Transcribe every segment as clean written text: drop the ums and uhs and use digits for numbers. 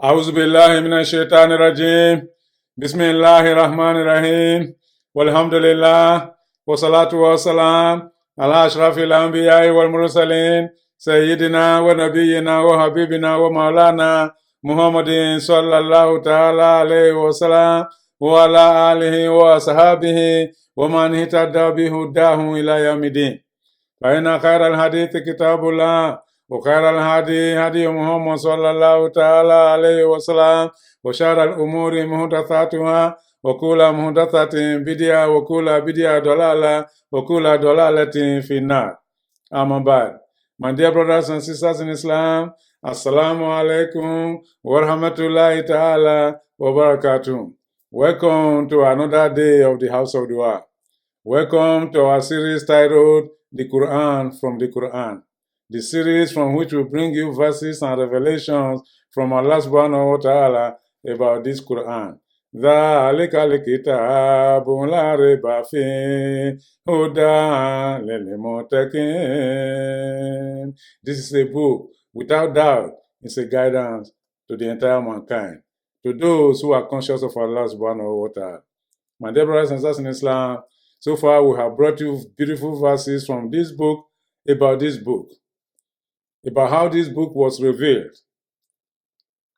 أعوذ بالله من الشيطان الرجيم بسم الله الرحمن الرحيم والحمد لله والصلاة والسلام على أشرف الأنبياء والمرسلين سيدنا ونبينا وحبيبنا ومولانا محمد صلى الله تعالى عليه وسلم وعلى آله وصحبه ومن اهتدى بهداه إلى يوم الدين فإن خير الحديث كتاب الله وخير الهدي هدي محمد صلى الله تعالى عليه وسلم وشر الأمور محدثاتها وكل محدثة بدعة وكل بدعة ضلالة وكل ضلالة في النار. Amma ba'd. My dear brothers and sisters in Islam, Assalamu alaikum wa rahmatullahi ta'ala wa barakatuh. Welcome to another day of the House of Dua. Welcome to our series titled The Quran from the Quran, the series from which we bring you verses and revelations from Allah subhanahu wa ta'ala about this Quran. ذَلِكَ الْكِتَابُ لَا رَيْبَ فِيهِ هُدًى لِلْمُتَّقِينَ. This is a book, without doubt, it's a guidance to the entire mankind, to those who are conscious of Allah subhanahu wa ta'ala. My dear brothers and sisters in Islam, so far we have brought you beautiful verses from this book, about how this book was revealed.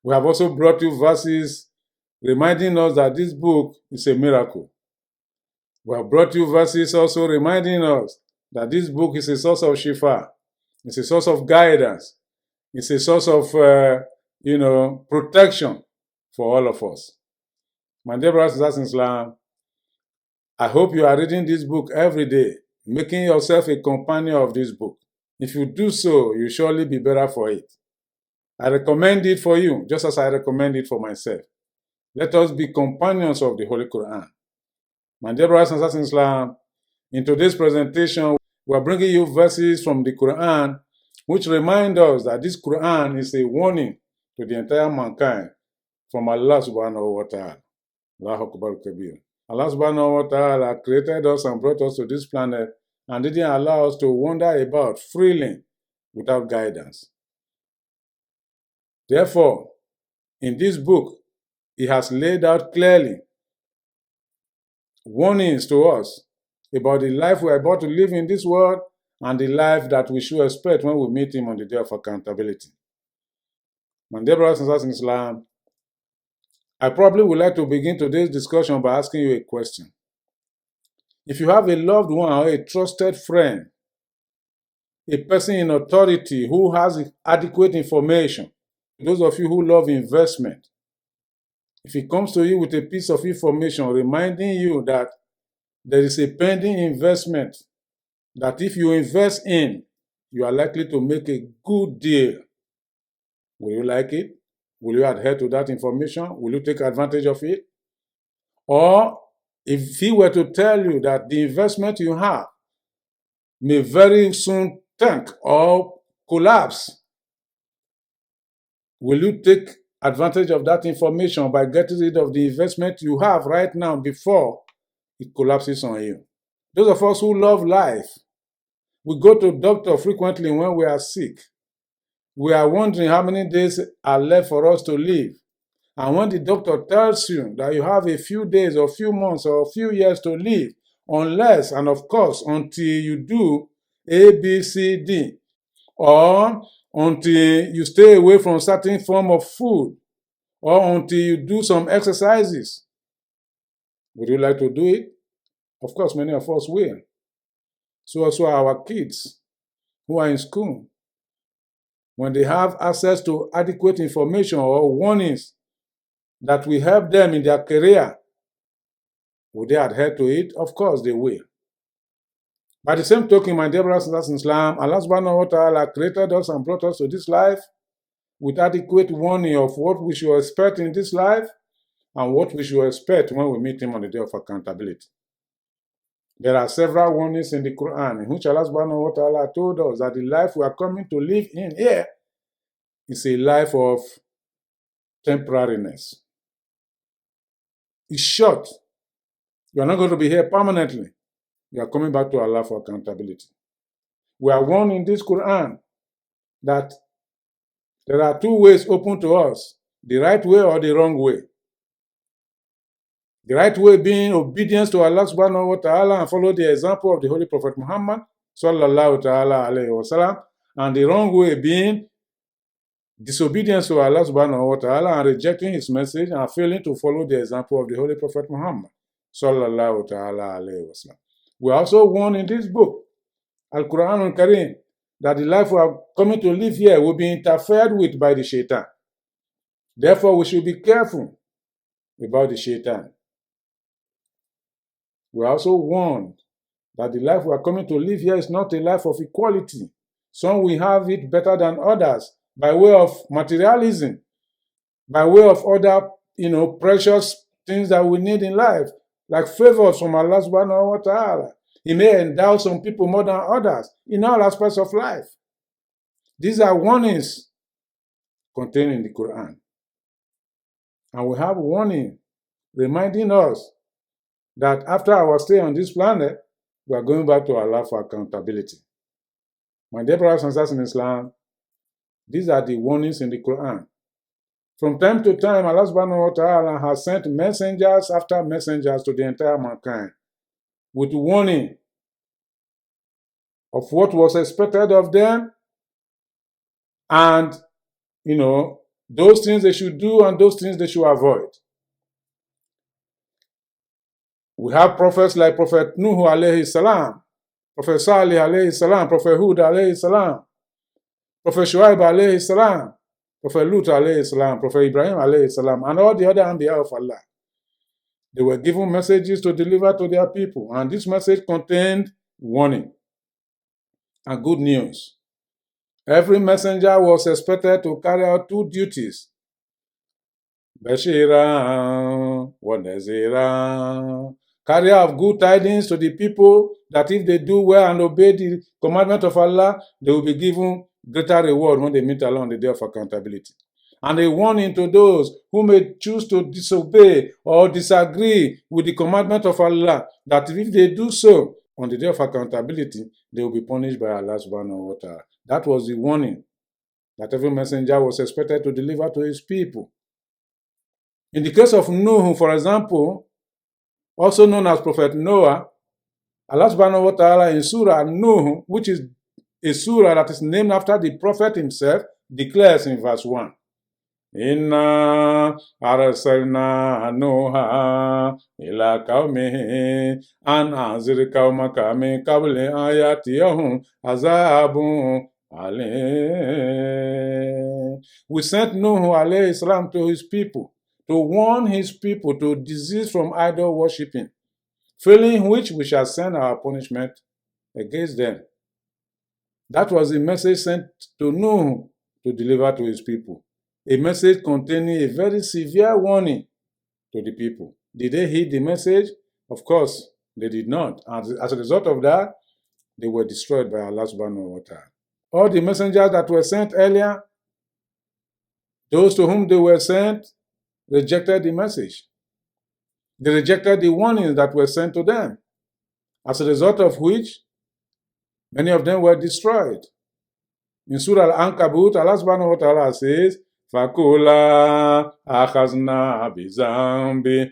We have also brought you verses reminding us that this book is a miracle. We have brought you verses also reminding us that this book is a source of shifa, it's a source of guidance, it's a source of protection for all of us. My dear brothers and sisters in Islam, I hope you are reading this book every day, making yourself a companion of this book. If you do so, you'll surely be better for it. I recommend it for you, just as I recommend it for myself. Let us be companions of the Holy Quran. My dear brothers and sisters in Islam, in today's presentation, we are bringing you verses from the Quran which remind us that this Quran is a warning to the entire mankind from Allah subhanahu wa ta'ala. Allahu Akbar Kabir. Allah subhanahu wa ta'ala created us and brought us to this planet and didn't allow us to wander about freely without guidance. Therefore, in this book, He has laid out clearly warnings to us about the life we are about to live in this world and the life that we should expect when we meet Him on the day of accountability. My dear brothers and sisters in Islam, I probably would like to begin today's discussion by asking you a question. If you have a loved one or a trusted friend, a person in authority who has adequate information, those of you who love investment, if he comes to you with a piece of information reminding you that there is a pending investment that if you invest in, you are likely to make a good deal, will you like it? Will you adhere to that information? Will you take advantage of it? Or if he were to tell you that the investment you have may very soon tank or collapse, will you take advantage of that information by getting rid of the investment you have right now before it collapses on you? Those of us who love life, we go to doctor frequently when we are sick. We are wondering how many days are left for us to live. And when the doctor tells you that you have a few days or few months or a few years to live, unless and of course until you do A, B, C, D, or until you stay away from certain form of food, or until you do some exercises. Would you like to do it? Of course, many of us will. So also our kids who are in school, when they have access to adequate information or warnings that will help them in their career, will they adhere to it? Of course they will. By the same token, my dear brothers and sisters in Islam, Allah subhanahu wa ta'ala created us and brought us to this life with adequate warning of what we should expect in this life and what we should expect when we meet Him on the day of accountability. There are several warnings in the Quran in which Allah subhanahu wa ta'ala told us that the life we are coming to live in here is a life of temporariness. It's short. You are not going to be here permanently. You are coming back to Allah for accountability. We are warned in this Quran that there are two ways open to us the right way or the wrong way. The right way being obedience to Allah subhanahu wa ta'ala and follow the example of the Holy Prophet Muhammad sallallahu ta'ala alayhi wa sallam, and the wrong way being disobedience to Allah subhanahu wa ta'ala and rejecting his message and failing to follow the example of the Holy Prophet Muhammad sallallahu ta'ala alayhi wa sallam. We also warn in this book, Al-Quran al-Karim, that the life we are coming to live here will be interfered with by the shaitan. Therefore, we should be careful about the shaitan. We are also warned that the life we are coming to live here is not a life of equality. Some will have it better than others by way of materialism, by way of other, precious things that we need in life, like favors from Allah subhanahu wa ta'ala. He may endow some people more than others in all aspects of life. These are warnings contained in the Quran. And we have warning reminding us that after our stay on this planet, we are going back to Allah for accountability. My dear brothers and sisters in Islam, these are the warnings in the Quran. From time to time, Allah subhanahu wa ta'ala has sent messengers after messengers to the entire mankind with warning of what was expected of them and, those things they should do and those things they should avoid. We have prophets like Prophet Nuh alayhi salam, Prophet Salih alayhi salam, Prophet Hud alayhi salam, Prophet Shuaib alayhi salam, Prophet Lut alayhi salam, Prophet Ibrahim alayhi salam, and all the other Anbiya of Allah. They were given messages to deliver to their people, and this message contained warning and good news. Every messenger was expected to carry out two duties: Bashira wa Nazira. Carry out good tidings to the people that if they do well and obey the commandment of Allah, they will be given greater reward when they meet Allah on the day of accountability. And a warning to those who may choose to disobey or disagree with the commandment of Allah, that if they do so on the day of accountability, they will be punished by Allah subhanahu wa ta'ala. That was the warning that every messenger was expected to deliver to his people. In the case of Nuh, for example, also known as Prophet Noah, Allah subhanahu wa ta'ala in Surah Nuh, which is a surah that is named after the Prophet himself, declares in verse 1, Inna arsalna Nuha ila qawmihi an anzir qawmaka min qabli ayatiyahum azabun alim. We sent Nuh alayhi salam to his people to warn his people to desist from idol worshipping, failing which we shall send our punishment against them. That was the message sent to Nuh to deliver to his people. A message containing a very severe warning to the people. Did they heed the message? Of course, they did not. And as a result of that, they were destroyed by Allah subhanahu wa ta'ala. All the messengers that were sent earlier, those to whom they were sent, rejected the message. They rejected the warnings that were sent to them, as a result of which many of them were destroyed. In Surah Al-Ankabut, Allah subhanahu wa ta'ala says, فَكُلَا أَخَذْنَا بِذَنْبِهِ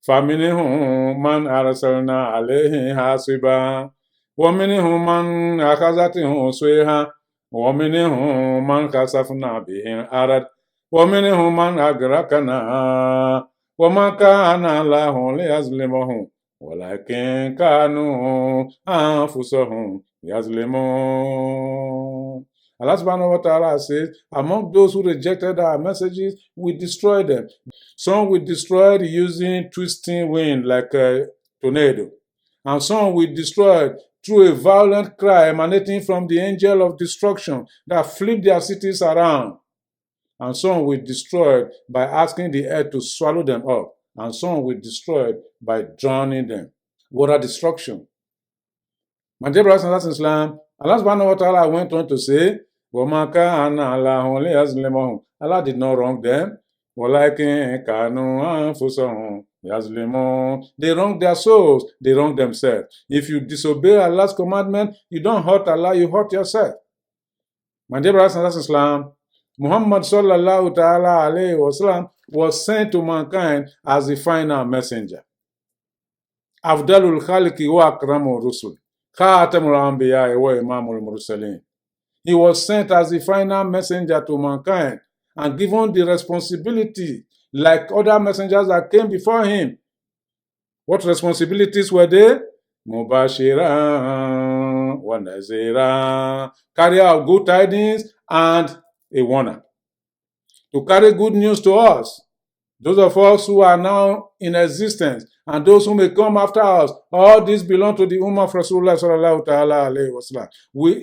فَمِنْهُمْ مَنْ أَرْسَلْنَا عَلَيْهِ حَاصِبًا وَمِنْهُمْ مَنْ أَخَذَتْهُ الصَّيْحَةُ وَمِنْهُمْ مَنْ خَسَفْنَا بِهِ الْأَرْضَ وَمِنْهُمْ مَنْ أَغْرَقْنَا وَمَا كَانَ اللَّهُ لِيَظْلِمَهُمْ وَلَكِنْ كَانُوا أَنفُسَهُمْ يَظْلِمُونَ. Allah subhanahu wa ta'ala says, among those who rejected our messages, we destroyed them. Some we destroyed using twisting wind like a tornado. And some we destroyed through a violent cry emanating from the angel of destruction that flipped their cities around. And some we destroyed by asking the earth to swallow them up. And some we destroyed by drowning them. Water destruction. My dear brothers and sisters in Islam, Allah subhanahu wa ta'ala went on to say, Allah did not wrong them. They wronged their souls. They wronged themselves. If you disobey Allah's commandment, you don't hurt Allah, you hurt yourself. My dear brothers and sisters in Islam, Muhammad sallallahu ta'ala alayhi wasallam was sent to mankind as the final messenger. Afdalul khalqi wa akramur rusul. Khatamul anbiya wa imamul mursalin. He was sent as the final messenger to mankind and given the responsibility like other messengers that came before him. What responsibilities were they? Mubashiran wa naziran. Carrier of good tidings and a warner. To carry good news to us, those of us who are now in existence, and those who may come after us, all these belong to the Ummah of Rasulullah sallallahu ta'ala alayhi wa sallam.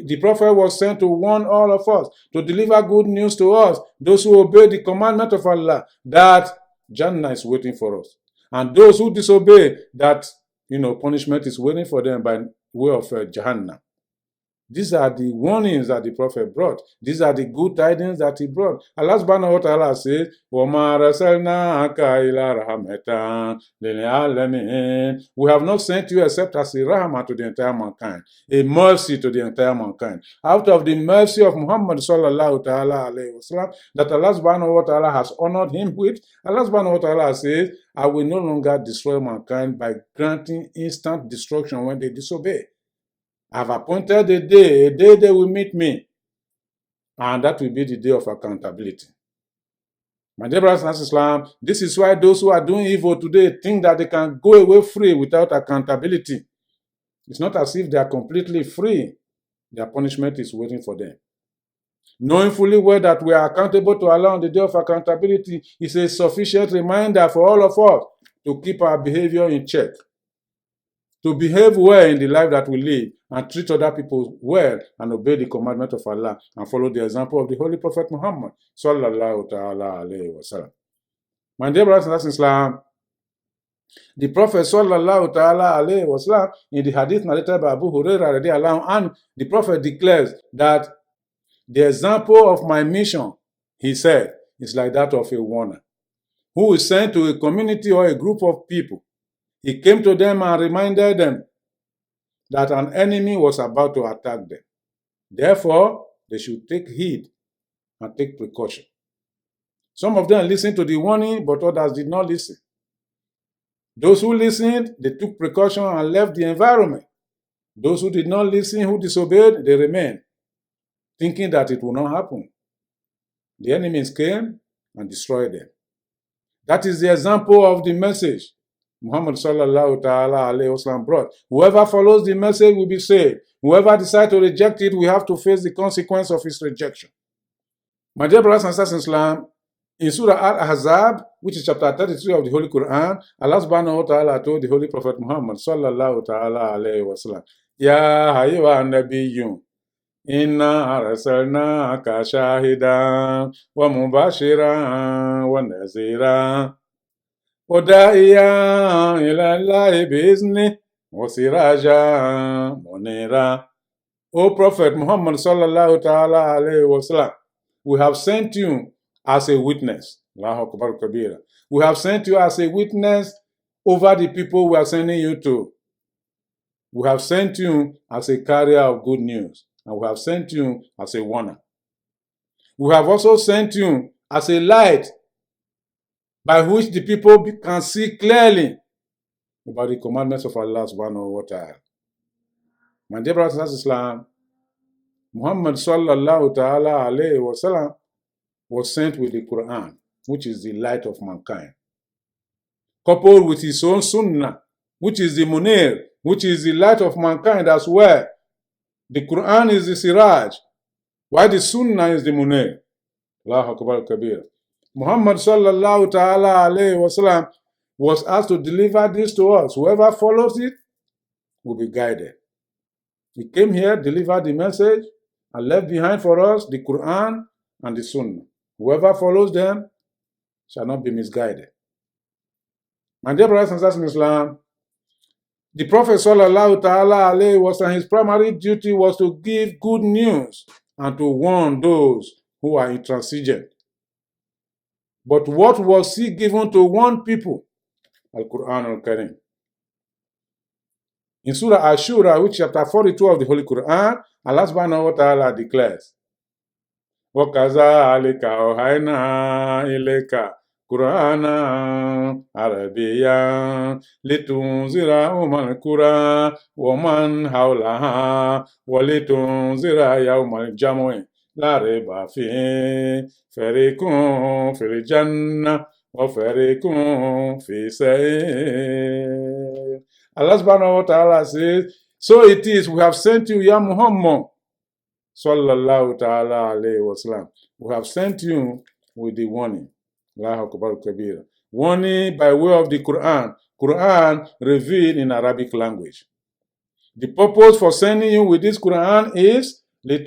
The Prophet was sent to warn all of us, to deliver good news to us, those who obey the commandment of Allah, that Jannah is waiting for us. And those who disobey, that punishment is waiting for them by way of Jahannam. These are the warnings that the Prophet brought. These are the good tidings that he brought. Allah subhanahu wa ta'ala says, وَمَا رَسَلْنَاكَ إِلَىٰ رَحْمَةً لِلْعَالَمِينَ. We have not sent you except as a rahmah to the entire mankind, a mercy to the entire mankind. Out of the mercy of Muhammad sallallahu ta'ala alayhi wa sallam, that Allah subhanahu wa ta'ala has honored him with, Allah subhanahu wa ta'ala says, I will no longer destroy mankind by granting instant destruction when they disobey. I have appointed a day they will meet me, and that will be the day of accountability. My dear brothers and sisters in Islam, this is why those who are doing evil today think that they can go away free without accountability. It's not as if they are completely free. Their punishment is waiting for them. Knowing fully well that we are accountable to Allah on the day of accountability is a sufficient reminder for all of us to keep our behavior in check, to behave well in the life that we live, and treat other people well, and obey the commandment of Allah, and follow the example of the Holy Prophet Muhammad sallallahu ta'ala alayhi wa sallam. My dear brothers and sisters in Islam, the Prophet sallallahu ta'ala alayhi wa sallam, in the hadith narrated by Abu Hurairah radiallahu anhu, the Prophet declares that the example of my mission, he said, is like that of a warner who is sent to a community or a group of people. He came to them and reminded them that an enemy was about to attack them. Therefore, they should take heed and take precaution. Some of them listened to the warning, but others did not listen. Those who listened, they took precaution and left the environment. Those who did not listen, who disobeyed, they remained, thinking that it will not happen. The enemies came and destroyed them. That is the example of the message Muhammad sallallahu ta'ala alayhi wa sallam brought. Whoever follows the message will be saved. Whoever decides to reject it will have to face the consequence of his rejection. My dear brothers and sisters in Islam, in Surah Al-Ahzab, which is chapter 33 of the Holy Quran, Allah subhanahu wa ta'ala told the Holy Prophet Muhammad sallallahu ta'ala alayhi wa sallam, Ya ayyuhan nabiyyun, inna arsalnaka shahidan wa mubashiran wa naziran وداعيا إلى الله بإذنه وسراجا منيرا. O Prophet Muhammad sallallahu ta'ala alayhi wa sallam, we have sent you as a witness. Allahu Akbar Kabira. We have sent you as a witness over the people we are sending you to. We have sent you as a carrier of good news, and we have sent you as a warner. We have also sent you as a light by which the people can see clearly about the commandments of Allah subhanahu wa ta'ala. My dear brothers and sisters in Islam, Muhammad sallallahu ta'ala alayhi wa sallam was sent with the Quran, which is the light of mankind, coupled with his own sunnah, which is the munir, which is the light of mankind as well. The Quran is the siraj, while the sunnah is the munir. Allahu Akbar Kabir. Muhammad sallallahu ta'ala alayhi wa sallam was asked to deliver this to us. Whoever follows it will be guided. He came here, delivered the message, and left behind for us the Quran and the Sunnah. Whoever follows them shall not be misguided. My dear brothers and sisters in Islam, the Prophet sallallahu ta'ala alayhi wa sallam, his primary duty was to give good news and to warn those who are intransigent. But what was he given to warn people? Al-Quran al-Karim. In Surah Ashura, which chapter 42 of the Holy Quran, Allah subhanahu wa ta'ala declares, وَكَذَلِكَ أَوْحَيْنَا إِلَيْكَ قُرْآنًا عَرَبِيًّا لِتُنذِرَ أُمَّ الْقُرَىٰ وَمَنْ حَوْلَهَا وَلِتُنذِرَ يَوْمَ الْجَمْعِ لَا رَيْبَ فِيهِ فَرِيقٌ فِي الْجَنَّةِ وَفَرِيقٌ فِي السَّعِيرِ. Allah subhanahu wa ta'ala says, so it is, we have sent you, Ya Muhammad, sallallahu ta'ala alayhi wa sallam. We have sent you with the warning. Allahu Akbar Kabira. Warning by way of the Quran. Quran revealed in Arabic language. The purpose for sending you with this Quran is to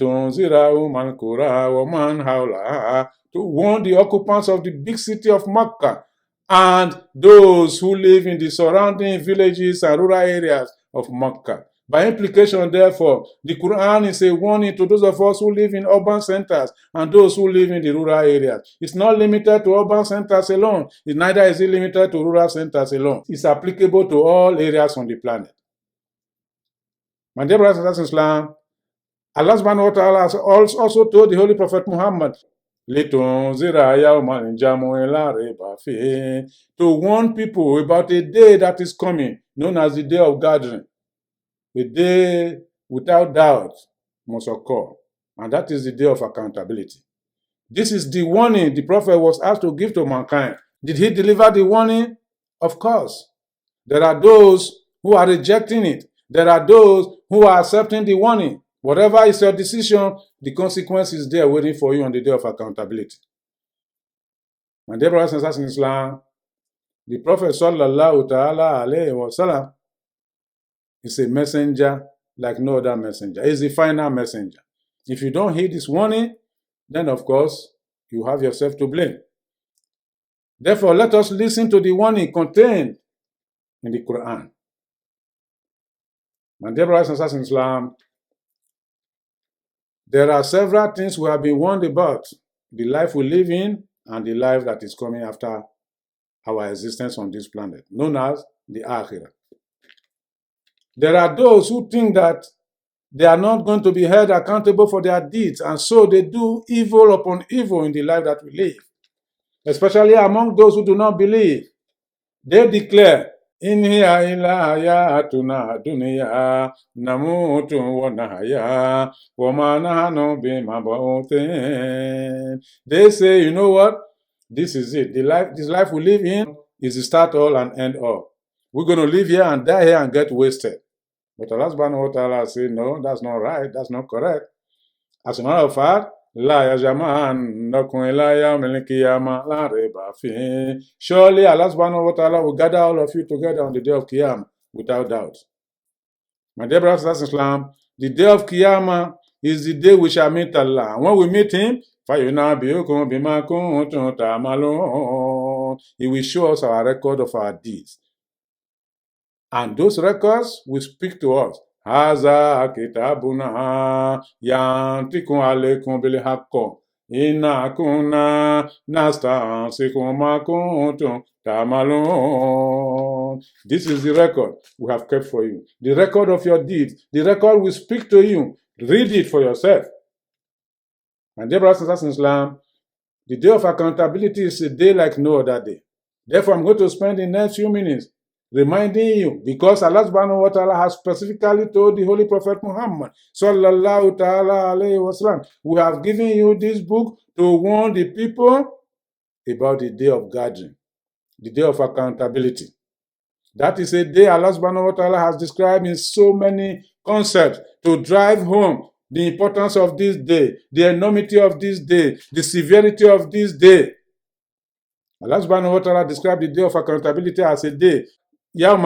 warn the occupants of the big city of Makkah and those who live in the surrounding villages and rural areas of Makkah. By implication, therefore, the Quran is a warning to those of us who live in urban centers and those who live in the rural areas. It's not limited to urban centers alone. Neither is it limited to rural centers alone. It's applicable to all areas on the planet. My dear brothers and sisters in Islam, Allah subhanahu wa ta'ala has also told the Holy Prophet Muhammad to warn people about a day that is coming, known as the day of gathering. A day without doubt must occur, and that is the day of accountability. This is the warning the Prophet was asked to give to mankind. Did he deliver the warning? Of course. There are those who are rejecting it. There are those who are accepting the warning. Whatever is your decision, the consequence is there waiting for you on the day of accountability. My dear brothers and sisters in Islam, the Prophet sallallahu ta'ala alayhi wa sallam is a messenger like no other messenger. He's the final messenger. If you don't heed this warning, then of course, you have yourself to blame. Therefore, let us listen to the warning contained in the Quran. My dear brothers and sisters in Islam, there are several things we have been warned about. The life we live in and the life that is coming after our existence on this planet, known as the Akhirah. There are those who think that they are not going to be held accountable for their deeds, and so they do evil upon evil in the life that we live. Especially among those who do not believe. They declare, in hiya illa hayatuna dunya namutu wa nahya wa ma nahnu bimab'uthin. They say, you know what? This is it. This life we live in is the start all and end all. We're going to live here and die here and get wasted. But Allah subhanahu wa ta'ala said, no, that's not right. That's not correct. As a matter of fact, surely Allah subhanahu wa ta'ala will gather all of you together on the day of Qiyamah, without doubt. My dear brothers and sisters in Islam, the day of Qiyamah is the day we shall meet Allah. And when we meet Him, He will show us our record of our deeds. And those records will speak to us. Haza kitabuna yantikum alaykum bil haqqi inna kunna nastansikhu ma kuntum ta'malun. This is the record we have kept for you. The record of your deeds. The record will speak to you. Read it for yourself. And dear brothers and sisters in Islam, the day of accountability is a day like no other day. Therefore, I'm going to spend the next few minutes reminding you, because Allah subhanahu wa ta'ala has specifically told the Holy Prophet Muhammad sallallahu ta'ala alayhi wa sallam, we have given you this book to warn the people about the day of gathering, the day of accountability. That is a day Allah subhanahu wa ta'ala has described in so many concepts to drive home the importance of this day, the enormity of this day, the severity of this day. Allah subhanahu wa ta'ala described the day of accountability as a day that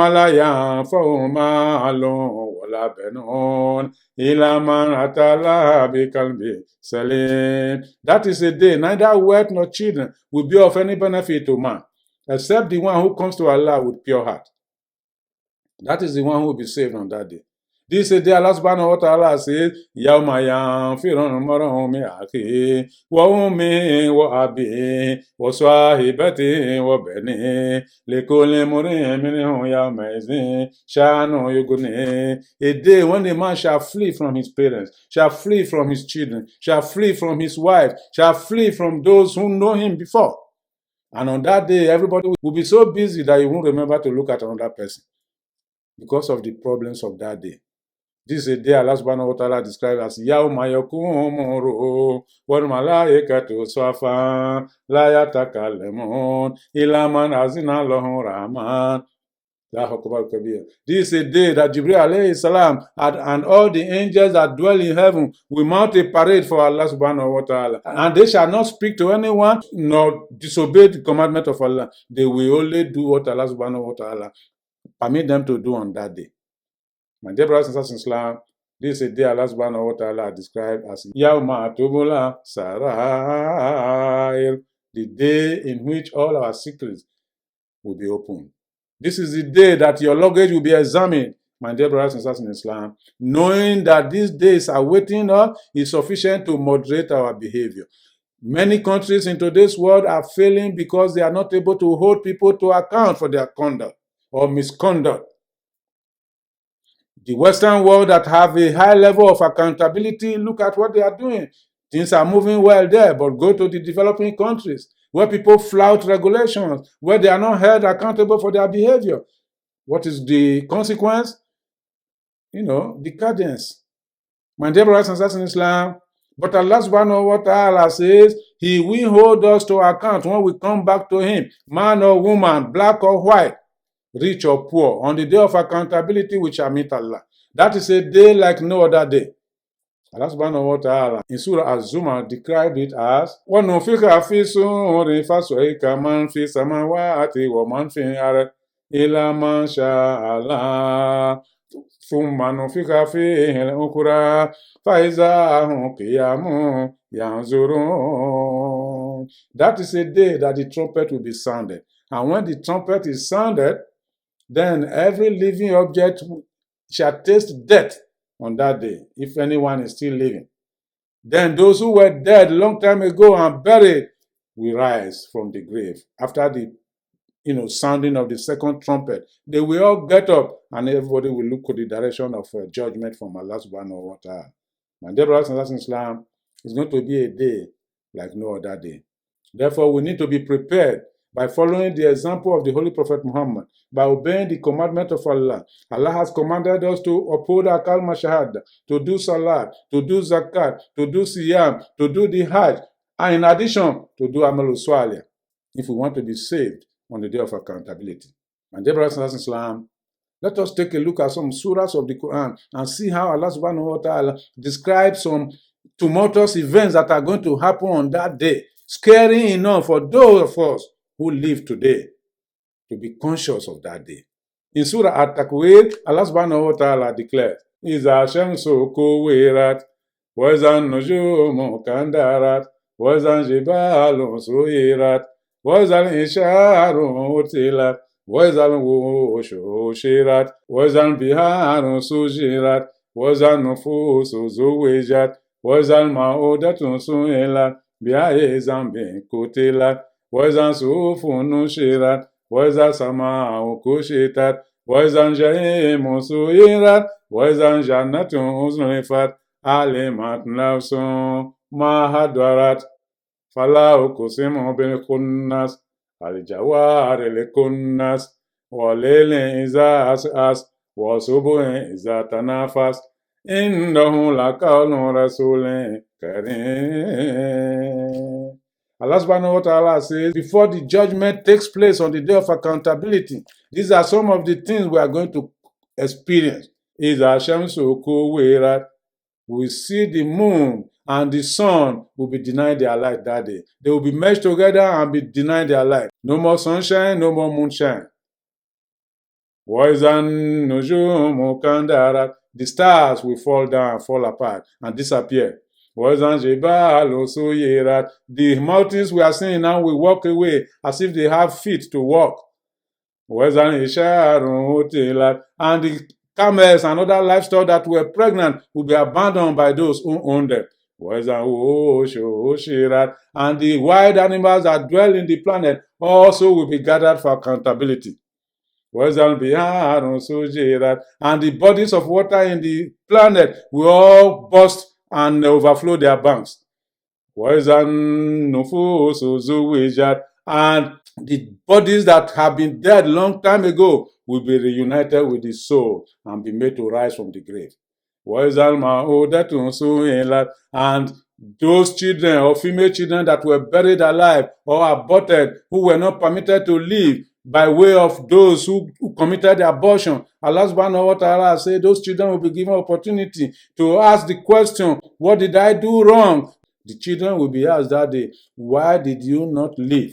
is a day neither wealth nor children will be of any benefit to man, except the one who comes to Allah with pure heart. That is the one who will be saved on that day. This is the Allah subhanahu wa ta'ala says, Yawma yanfirun mar'un min akhihi wa ummihi wa abihi wa sahibatihi wa banihi likulli imri'in minhum yawma idhin sha'nun yughnihi. A day when a man shall flee from his parents, shall flee from his children, shall flee from his wife, shall flee from those who know him before. And on that day, everybody will be so busy that you won't remember to look at another person because of the problems of that day. This is a day Allah subhanahu wa ta'ala described as Yawma yakumu ruhu wal malaikatu safan la yatakallamun illa man azina lahu rahman. This is a day that Jibril alayhi salam and all the angels that dwell in heaven will mount a parade for Allah subhanahu wa ta'ala. And they shall not speak to anyone nor disobey the commandment of Allah. They will only do what Allah subhanahu wa ta'ala permit them to do on that day. My dear brothers and sisters in Islam, this is a day Allah subhanahu wa ta'ala described as Yawma Tubula Sarair, the day in which all our secrets will be opened. This is the day that your luggage will be examined, my dear brothers and sisters in Islam. Knowing that these days are waiting us is sufficient to moderate our behavior. Many countries in today's world are failing because they are not able to hold people to account for their conduct or misconduct. The Western world that have a high level of accountability, look at what they are doing. Things are moving well there, but go to the developing countries where people flout regulations, where they are not held accountable for their behavior. What is the consequence? Decadence. My dear brothers and sisters in Islam, but Allah subhanahu wa ta'ala says He will hold us to account when we come back to Him, man or woman, black or white, rich or poor. On the day of accountability, we shall meet Allah. That is a day like no other day. Allah subhanahu wa ta'ala in Surah Az-Zumar described it as وَنُفِخَ فِي الصُّورِ فَصَعِقَ مَنْ فِي السَّمَاوَاتِ وَمَنْ فِي الْأَرْضِ إِلَّا مَنْ شَاءَ اللَّهُ ثُمَّ نُفِخَ فِيهِ الْأُخْرَى فَإِذَا هُمْ قِيَامٌ يَنْظُرُونَ. That is a day that the trumpet will be sounded. And when the trumpet is sounded, then every living object shall taste death on that day, if anyone is still living. Then those who were dead a long time ago and buried will rise from the grave. After the sounding of the second trumpet, they will all get up and everybody will look to the direction of judgment from Allah subhanahu wa ta'ala. My dear brothers and sisters in Islam, it's going to be a day like no other day. Therefore, we need to be prepared by following the example of the Holy Prophet Muhammad, by obeying the commandment of Allah. Allah has commanded us to uphold our kalma shahada, to do salat, to do zakat, to do siyam, to do the hajj, and in addition, to do amal salih, if we want to be saved on the day of accountability. My dear brothers and sisters in Islam, let us take a look at some surahs of the Quran and see how Allah subhanahu wa ta'ala describes some tumultuous events that are going to happen on that day, scary enough for those of us who live today to be conscious of that day. In Surah At-Takwir, Allah subhanahu wa ta'ala declares, إِذَا الشَّمْسُ كُوِّرَتْ وَإِذَا النُّجُومُ كَنْدَرَتْ وَإِذَا الْجِبَالُ سُيِّرَتْ وَإِذَا الْعِشَارُ عُطِّلَتْ وَإِذَا الْوُحُوشُ حُشِرَتْ وَإِذَا الْبِحَارُ سُجِّرَتْ وَإِذَا النُّفُوسُ زُوِّجَتْ وَإِذَا الْمَوْءُودَةُ سُئِلَتْ بِأَيِّ ذَنبٍ قُتِلَتْ وَإِذَا الصُّحُفُ نُشِرَتْ وَإِذَا السَّمَاءُ كُشِطَتْ وَإِذَا الْجَحِيمُ سُعِّرَتْ وَإِذَا الْجَنَّةُ أُزْلِفَتْ عَلِمَتْ نَفْسٌ مَا حَضَرَتْ فَلَا أُقْسِمُ بِالْخُنَّسِ الْجَوَارِ الْكُنَّسِ وَاللَّيْلِ إِذَا عَسْعَسَ وَالصُّبْحِ إِذَا تَنَفَّسَ إِنَّهُ لَقَوْلُ رَسُولٍ كَرِيمٍ. Allah subhanahu wa ta'ala says, before the judgment takes place on the day of accountability, these are some of the things we are going to experience. إِذَا الشَّمْسُ كُوِّرَتْ. We see the moon and the sun will be denied their light that day. They will be merged together and be denied their light. No more sunshine, no more moonshine. وَإِذَا النُّجُومُ كَنْدَرَتْ. The stars will fall down, fall apart, and disappear. وَإِذَا الْجِبَالُ سُيِّرَتْ. The mountains we are seeing now will walk away as if they have feet to walk. وَإِذَا الْعِشَارُ عُطِّلَتْ. And the Camels and other livestock that were pregnant will be abandoned by those who own them. And the wild animals that dwell in the planet also will be gathered for accountability. And the bodies of water in the planet will all burst and overflow their banks. And the bodies that have been dead long time ago will be reunited with the soul and be made to rise from the grave. And those children or female children that were buried alive or aborted, who were not permitted to live by way of those who committed the abortion, Allah subhanahu wa ta'ala said those children will be given opportunity to ask the question, what did I do wrong? The children will be asked that day, why did you not live?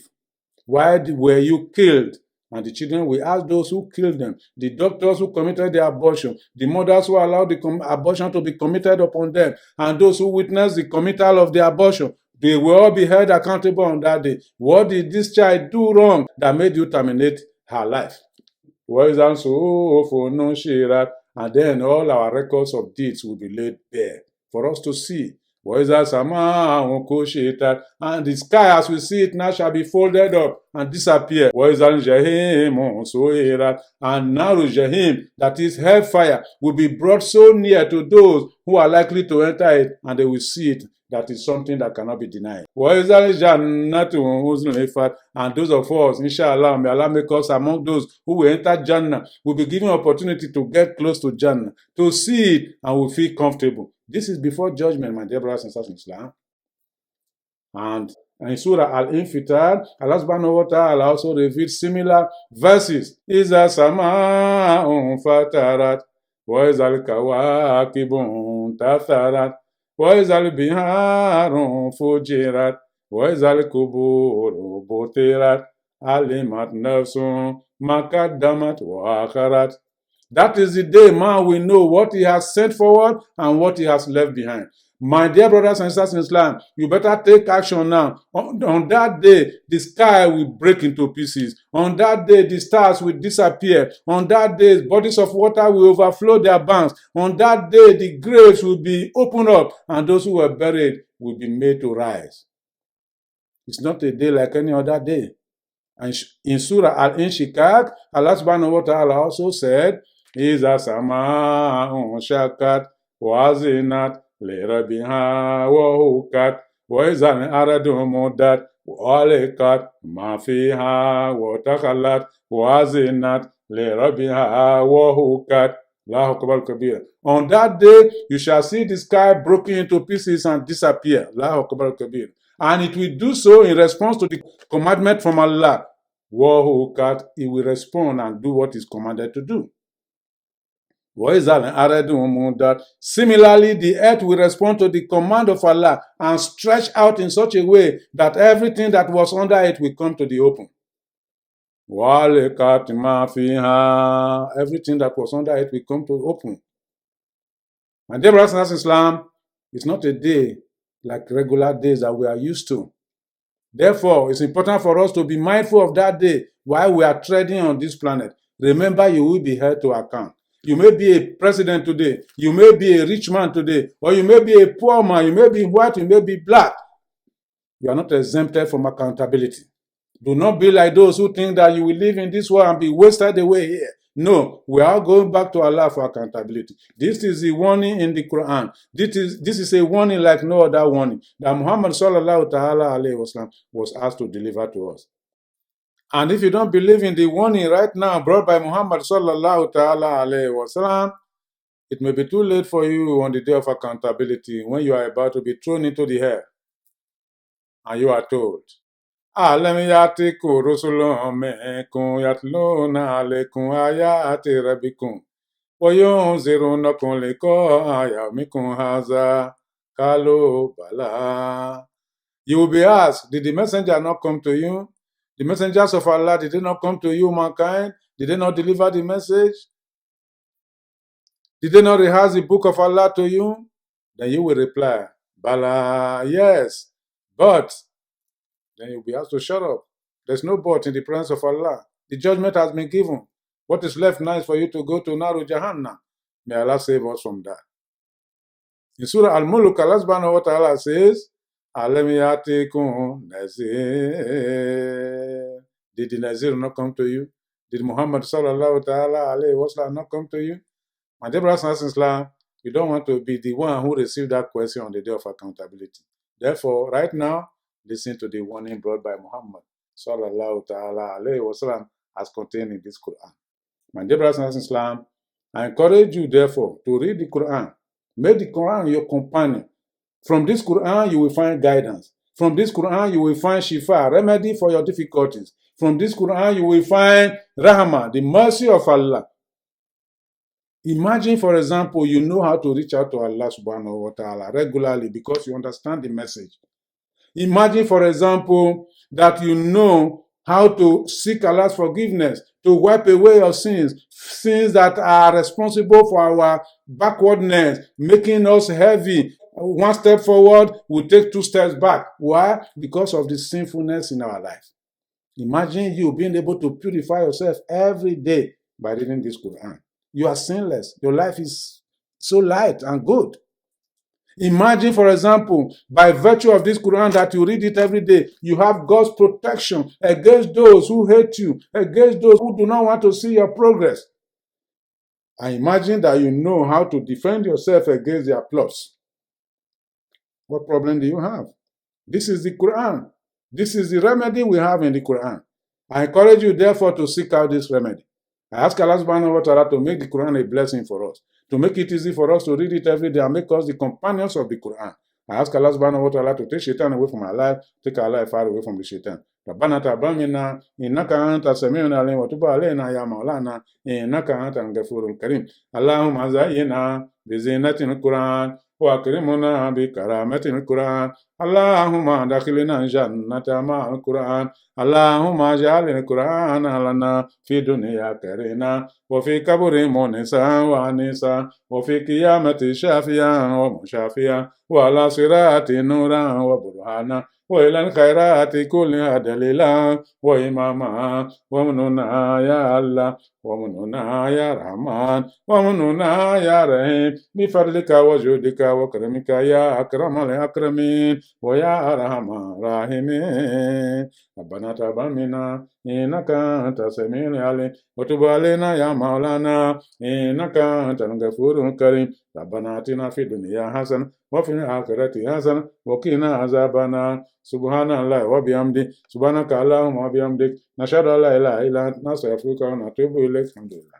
Why were you killed? And the children will ask those who killed them, the doctors who committed the abortion, the mothers who allowed the abortion to be committed upon them, and those who witnessed the committal of the abortion. They will all be held accountable on that day. What did this child do wrong that made you terminate her life? And then all our records of deeds will be laid bare for us to see. And the sky as we see it now shall be folded up and disappear. And Naru Jahim, that is hellfire, will be brought so near to those who are likely to enter it, and they will see it. That is something that cannot be denied. And those of us, inshallah, may Allah make us among those who will enter Jannah, will be given opportunity to get close to Jannah, to see it, and will feel comfortable. This is before judgment, my dear brothers and sisters in Islam. And in Surah Al-Infitar, Allah subhanahu wa ta'ala also revealed similar verses. Iza sama'un fatarat, wa izal kawakibun tatharat, وإذا البحار فجرت وإذا القبور بطرت علمت نفس ما قدمت وأخرت. That is the day man will know what he has sent forward and what he has left behind. My dear brothers and sisters in Islam, you better take action now. On that day, the sky will break into pieces. On that day, the stars will disappear. On that day, bodies of water will overflow their banks. On that day, the graves will be opened up, and those who were buried will be made to rise. It's not a day like any other day. And in Surah Al-Inshikak, Allah subhanahu wa ta'ala also said, Iza sama'un shakat wazinat لربها وهكت وإذا الأرض مدت وألقت ما فيها وتخلت وزنت لربها وهكت. Allahu Akbar Kabir. On that day, you shall see the sky broken into pieces and disappear. Allahu Akbar Kabir. And it will do so in response to the commandment from Allah. Wahukat, it will respond and do what is commanded to do. Similarly, the earth will respond to the command of Allah and stretch out in such a way that everything that was under it will come to the open. Everything that was under it will come to open. My dear brothers and sisters in Islam, it's not a day like regular days that we are used to. Therefore, it's important for us to be mindful of that day while we are treading on this planet. Remember, you will be held to account. You may be a president today, you may be a rich man today, or you may be a poor man, you may be white, you may be black. You are not exempted from accountability. Do not be like those who think that you will live in this world and be wasted away here. No, we are going back to Allah for accountability. This is the warning in the Quran. This is a warning like no other warning that Muhammad sallallahu ta'ala alayhi wasallam was asked to deliver to us. And if you don't believe in the warning right now brought by Muhammad sallallahu ta'ala alayhi wasallam, it may be too late for you on the day of accountability when you are about to be thrown into the hell. And you are told, Alam yatikum rusulun minkum yatluna alaykum ayati rabbikum wa yunzirunakum liqa'a yawmikum hadha qalu bala. You will be asked, did the messenger not come to you? The messengers of Allah, did they not come to you, mankind? Did they not deliver the message? Did they not rehearse the book of Allah to you? Then you will reply, Bala, yes, but. Then you'll be asked to shut up. There's no but in the presence of Allah. The judgment has been given. What is left now is for you to go to Naru Jahannam. May Allah save us from that. In Surah Al-Mulk, Allah subhanahu wa ta'ala says, Alam yatikum nazir. Did the Nazir not come to you? Did Muhammad sallallahu ta'ala alayhi wa sallam not come to you? My dear brothers and sisters in Islam, you don't want to be the one who received that question on the day of accountability. Therefore, right now, listen to the warning brought by Muhammad sallallahu ta'ala alayhi wa sallam as contained in this Quran. My dear brothers and sisters in Islam, I encourage you, therefore, to read the Quran. Make the Quran your companion. From this Quran, you will find guidance. From this Quran, you will find shifa, remedy for your difficulties. From this Quran, you will find rahmah, the mercy of Allah. Imagine, for example, you know how to reach out to Allah subhanahu wa ta'ala regularly because you understand the message. Imagine, for example, that you know how to seek Allah's forgiveness, to wipe away your sins that are responsible for our backwardness, making us heavy. One step forward, we take 2 steps back. Why? Because of the sinfulness in our life. Imagine you being able to purify yourself every day by reading this Quran. You are sinless. Your life is so light and good. Imagine, for example, by virtue of this Quran that you read it every day, you have God's protection against those who hate you, against those who do not want to see your progress. I imagine that you know how to defend yourself against their plots. What problem do you have? This is the Quran. This is the remedy we have in the Quran. I encourage you, therefore, to seek out this remedy. I ask Allah subhanahu wa ta'ala to make the Quran a blessing for us, to make it easy for us to read it every day and make us the companions of the Quran. I ask Allah subhanahu wa ta'ala to take shaitan away from our life, take our life far away from the shaitan. ربنا تقبل منا إنك أنت السميع العليم وتب علينا يا مولانا إنك أنت الغفور الكريم اللهم زينا بزينة القرآن وأكرمنا بكرامة القرآن اللهم دخلنا جنة مع القرآن اللهم اجعل القرآن لنا في دنيا كرينا وفي قبر مونسا وانسا وفي قيامة شافيا ومشافيا وعلى صراط نورا وبرهانا وإلى الخيرات كلها دليلا وإماما ومننا يا الله ومننا يا رحمن ومننا يا رحيم بفضلك وجودك وكرمك يا أكرم الأكرمين ويا أرحم الراحمين ربنا تقبل منا إنك أنت السميع العليم وتب علينا يا مولانا إنك أنت الغفور الكريم ربنا آتنا في الدنيا حسنة وفي الآخرة حسنة وقنا عذاب النار سبحان الله وبحمده سبحانك اللهم وبحمدك نشهد أن لا إله إلا أنت نستغفرك ونتوب إليك الحمد لله